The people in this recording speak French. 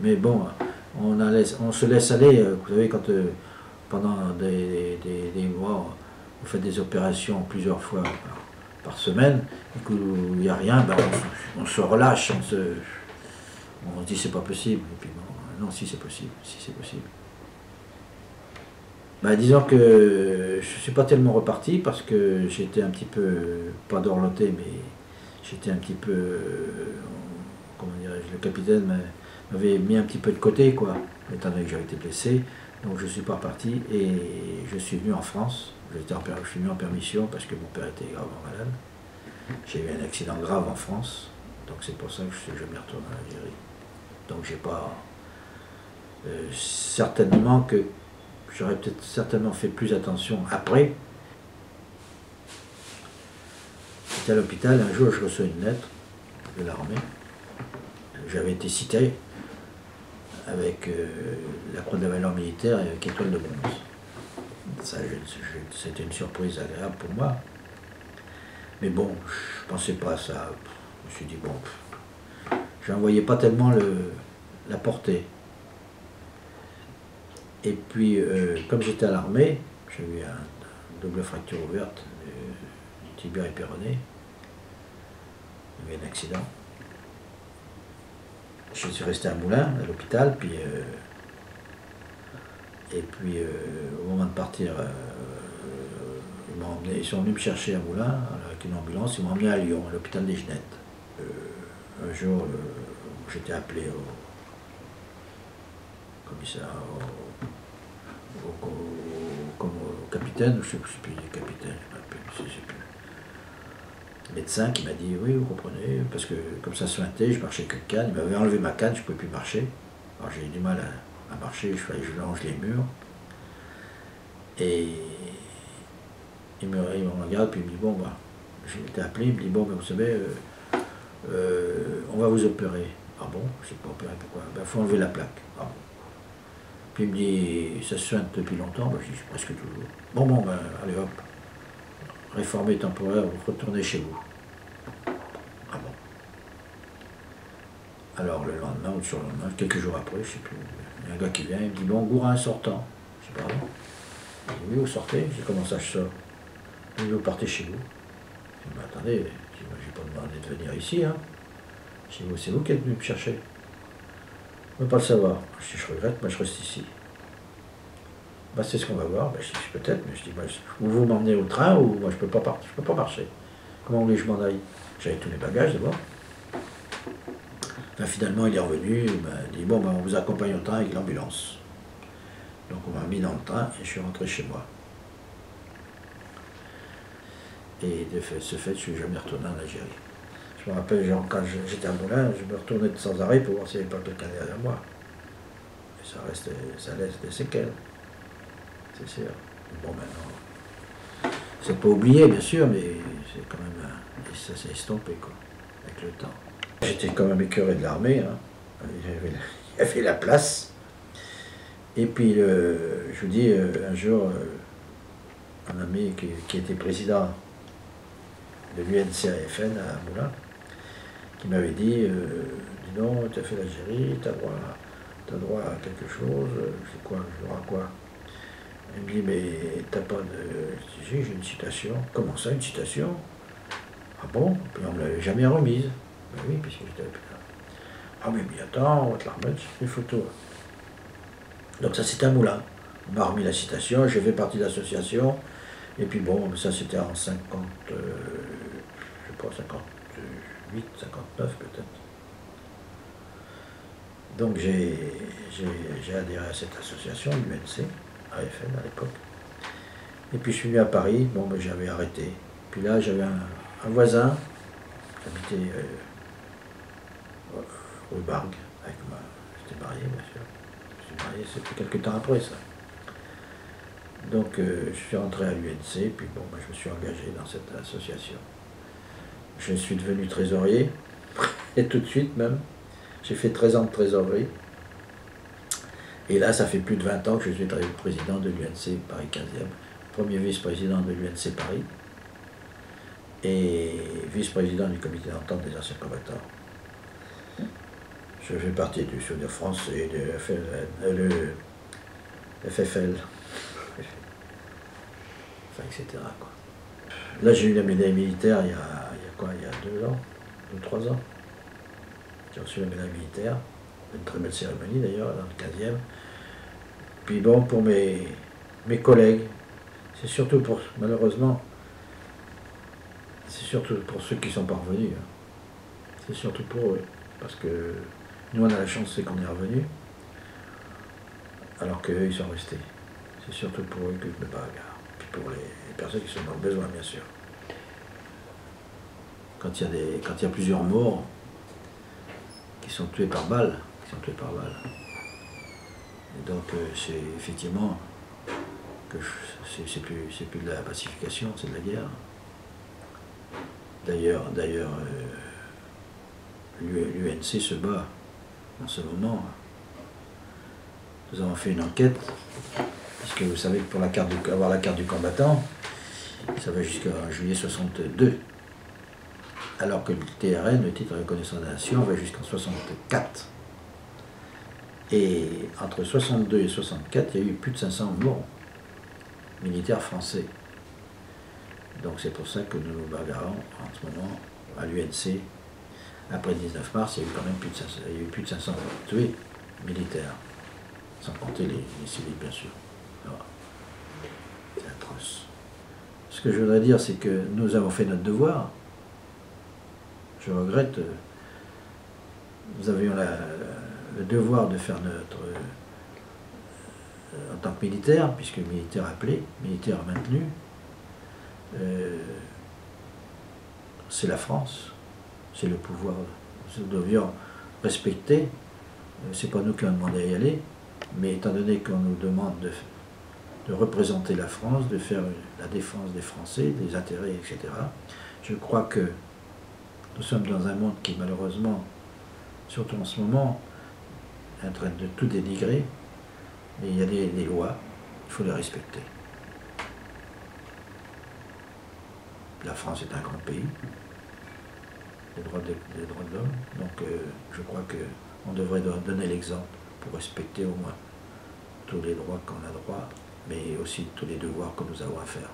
Mais bon, on se laisse aller, vous savez, quand pendant des mois, vous faites des opérations plusieurs fois par semaine, et qu'il n'y a rien, ben on se relâche, on se dit c'est pas possible, et puis bon, non, si c'est possible, si c'est possible. Ben, disons que je ne suis pas tellement reparti parce que j'étais un petit peu, pas dorloté, mais j'étais un petit peu, comment dirais-je, le capitaine m'avait mis un petit peu de côté, quoi, étant donné que j'avais été blessé. Donc je ne suis pas reparti et je suis venu en France. Je suis venu en permission parce que mon père était gravement malade. J'ai eu un accident grave en France, donc c'est pour ça que je suis jamais retourné en Algérie. Donc j'ai pas... certainement que j'aurais peut-être certainement fait plus attention après. J'étais à l'hôpital, un jour je reçois une lettre de l'armée. J'avais été cité avec la croix de la valeur militaire et avec étoile de bronze. C'était une surprise agréable pour moi. Mais bon, je ne pensais pas à ça. Je me suis dit, bon, je n'en voyais pas tellement la portée. Et puis, comme j'étais à l'armée, j'ai eu une double fracture ouverte du tibia et péroné. Il y a eu un accident. Je suis resté à Moulins, à l'hôpital, puis au moment de partir, ils sont venus me chercher à Moulins avec une ambulance, ils m'ont emmené à Lyon, à l'hôpital des Genettes. Un jour, j'étais appelé au commissaire, au capitaine, je ne sais plus, capitaine, je ne sais plus. Le médecin qui m'a dit, oui, vous comprenez, parce que comme ça suintait, je marchais que de canne, il m'avait enlevé ma canne, je ne pouvais plus marcher. Alors j'ai eu du mal à marcher, il fallait que je longe les murs. Et il me regarde, puis il me dit, bon, bah, j'ai été appelé, il me dit, bon, bah, vous savez, on va vous opérer. Ah bon, je ne sais pas opérer, pourquoi? Il faut enlever la plaque. Ah bon. Puis il me dit, ça se soigne depuis longtemps, bah, je dis, presque toujours. Bon, ben, allez hop, réformé temporaire, vous retournez chez vous. Ah bon. Alors le lendemain ou le surlendemain, quelques jours après, je ne sais plus, il y a un gars qui vient, il me dit, bon, Gourin sortant. Je dis, pardon? Il dit, oui, vous sortez? Je dis, comment ça je sors? Il dit, vous partez chez vous. Je dis, mais attendez, je n'ai pas demandé de venir ici, hein. Je dis, c'est vous qui êtes venu me chercher. Je ne veux pas le savoir. Je dis, je regrette, moi je reste ici. Bah, c'est ce qu'on va voir. Bah, je dis, peut-être, mais je dis, bah, ou vous m'emmenez au train, ou moi je peux pas marcher. Comment voulez-je m'en aille? J'avais tous les bagages d'abord. Enfin, finalement, il est revenu, il m'a dit, bon, bah, on vous accompagne au train avec l'ambulance. Donc on m'a mis dans le train et je suis rentré chez moi. Et de ce fait, je ne suis jamais retourné en Algérie. Je me rappelle, genre, quand j'étais à Moulins, je me retournais sans arrêt pour voir s'il n'y avait pas quelqu'un derrière moi. Et ça laisse des séquelles, c'est sûr. Bon, maintenant, c'est pas oublié, bien sûr, mais c'est quand même, ça s'est estompé, quoi, avec le temps. J'étais quand même écœuré de l'armée, hein. Il y avait la place. Et puis, je vous dis, un jour, un ami qui était président de l'UNCAFN à Moulins, qui m'avait dit, dis donc, tu as fait l'Algérie, tu as droit à quelque chose, je sais quoi, je droit à quoi? Il me dit, mais t'as pas de... Je dis, j'ai une citation. Comment ça, une citation? Ah bon? Puis on ne me l'avait jamais remise. Ben oui, puisque j'étais plus là. Ah mais attends, on va te la remettre sur les photos. Donc ça c'était à Moulins. On m'a remis la citation, j'ai fait partie de l'association. Et puis bon, ça c'était en 50, je sais pas, 58, 59 peut-être. Donc j'ai adhéré à cette association, l'UNC, AFN à l'époque. Et puis je suis venu à Paris, bon ben j'avais arrêté. Puis là j'avais un voisin, j'habitais rue Bargue, avec moi. J'étais marié bien sûr. Je suis marié, c'était quelques temps après ça. Donc je suis rentré à l'UNC, puis bon, ben, je me suis engagé dans cette association. Je suis devenu trésorier, et tout de suite même. J'ai fait 13 ans de trésorerie. Et là, ça fait plus de 20 ans que je suis président de l'UNC Paris 15e, premier vice-président de l'UNC Paris, et vice-président du comité d'entente des anciens combattants. Je fais partie du Souvenir français, de le FFL, enfin, etc. quoi. Là, j'ai eu la médaille militaire il y a quoi, il y a 2 ans, 2 ou 3 ans. J'ai reçu la médaille militaire, une très belle cérémonie d'ailleurs, dans le 15e. Puis bon, pour mes collègues, c'est surtout pour, malheureusement, c'est surtout pour ceux qui sont pas revenus. Hein. C'est surtout pour eux. Parce que nous, on a la chance, c'est qu'on est revenus, alors qu'eux, ils sont restés. C'est surtout pour eux que je me bagarre. Puis pour les personnes qui sont dans le besoin, bien sûr. Quand il y a plusieurs morts qui sont tués par balle, Et donc, c'est effectivement que c'est plus de la pacification, c'est de la guerre. D'ailleurs, l'UNC se bat en ce moment. Nous avons fait une enquête, puisque vous savez que pour avoir la carte du combattant, ça va jusqu'à juillet 62. Alors que le TRN, le titre de reconnaissance de la nation, va jusqu'en 64. Et entre 62 et 64, il y a eu plus de 500 morts militaires français. Donc c'est pour ça que nous nous bagarrons en ce moment à l'UNC. Après le 19 mars, il y a eu quand même plus de 500 tués militaires, sans compter les civils bien sûr. Voilà. C'est atroce. Ce que je voudrais dire, c'est que nous avons fait notre devoir. Je regrette, nous avions le devoir de faire en tant que militaire, puisque militaire appelé, militaire maintenu, c'est la France, c'est le pouvoir. Nous devions respecter, c'est pas nous qui avons demandé à y aller, mais étant donné qu'on nous demande de représenter la France, de faire la défense des Français, des intérêts, etc., je crois que nous sommes dans un monde qui, malheureusement, surtout en ce moment, est en train de tout dénigrer. Mais il y a des lois, il faut les respecter. La France est un grand pays, les droits de l'homme, donc je crois qu'on devrait donner l'exemple pour respecter au moins tous les droits qu'on a droit, mais aussi tous les devoirs que nous avons à faire.